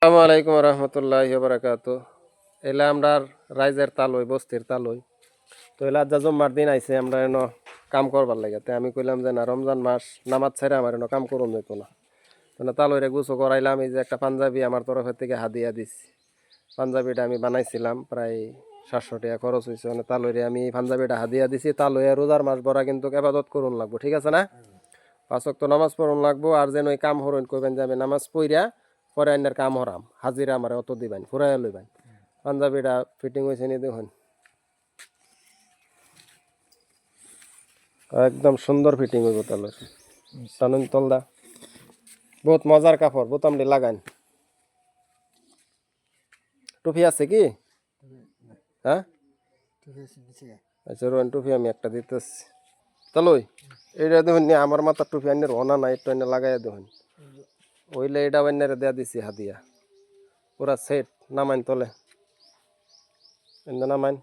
আসসালামু আলাইকুম রহমতুল্লাহি বারাকাতু। এলা আমরা রাইজের তালই বস্তির তালই তো এলা যা জুম্মার দিন আইছে আমরা এনো কাম করবার লাগে তে আমি কইলাম যে না রমজান মাস নামাজ ছাড়া আমার এনো কাম করুন যেত না তো না তালইরে গুছো করাইলাম। এই যে একটা পাঞ্জাবি আমার তরফের থেকে হাদিয়া দিছি। পাঞ্জাবিটা আমি বানাইছিলাম প্রায় 700 টাকা খরচ হয়েছে। মানে তালইরে আমি পাঞ্জাবিটা হাদিয়া দিছি। তালইয়া রোজার মাস ভরা কিন্তু ইবাদত করুন লাগবো, ঠিক আছে না? 5 ওয়াক্ত নামাজ পড়ুন লাগবো। আর যেন ওই কাম হরইন কইবেন যে আমি নামাজ পইরা পরে আইনের কাম হরাম, হাজিরা আমার অত দিবেন, ফুরাইয়া লইবেন। পাঞ্জাবিটা ফিটিং হয়েছে নি দেখুন, একদম সুন্দর ফিটিং হইব। তাহলে টানুন তলদা, বহুত মজার কাপড়, বোতামটি লাগান। টুপি আছে কি? হ্যাঁ আচ্ছা রোহন, টুপি আমি একটা দিতেছি। তাহলে এইটা দেখুন আমার মাথার টুপি আইনের অনা নাই, একটু এনে লাগাইয়া দেখুন। ওইলে এটা অন্যের দেয়া দিছি হাদিয়া, পুরা সেট। নামাইন তলে, নামাইন।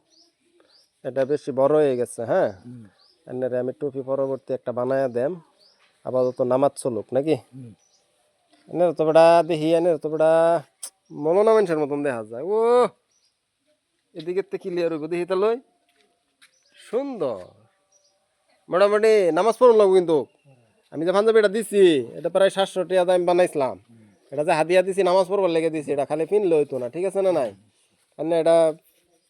এটা বেশি বড় হয়ে গেছে। হ্যাঁ, এনে আমি টুপি পরবর্তী একটা বানায়া দেম, আপাতত নামাজ চলুক নাকি। এনে তো বেটা দেখি, এনে তো বেটা মমনা মানুষের মতন দেখা যায়। ও এদিকে তো ক্লিয়ার হইব, দেখি তাহলে। সুন্দর, মোটামুটি নামাজ পড়ুন লাগবো কিন্তু। আমি যে পাঞ্জাবিটা দিছি এটা প্রায় 700 টাকা আমি বানাইছিলাম। এটা যে হাদিয়া দিছি নামাজ পড়বার লেগে দিছি, এটা খালি পিনলে হইতো না, ঠিক আছে না নাই? এনে এটা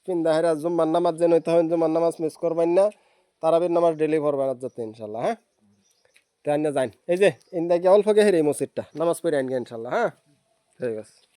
পিন্দা হেরা জুম্মার নামাজ যেন হইতে হয়, জুম্মার নামাজ মিস করবেন না। তারাবির নামাজ ডেলি পড়বেন যাতে ইনশাল্লাহ। হ্যাঁ, তাই যাইন। এই যে ইন্দাকে অল্প গে হেরে এই মসজিদটা নামাজ পড়ে আইন গে ইনশাল্লাহ। হ্যাঁ, ঠিক আছে।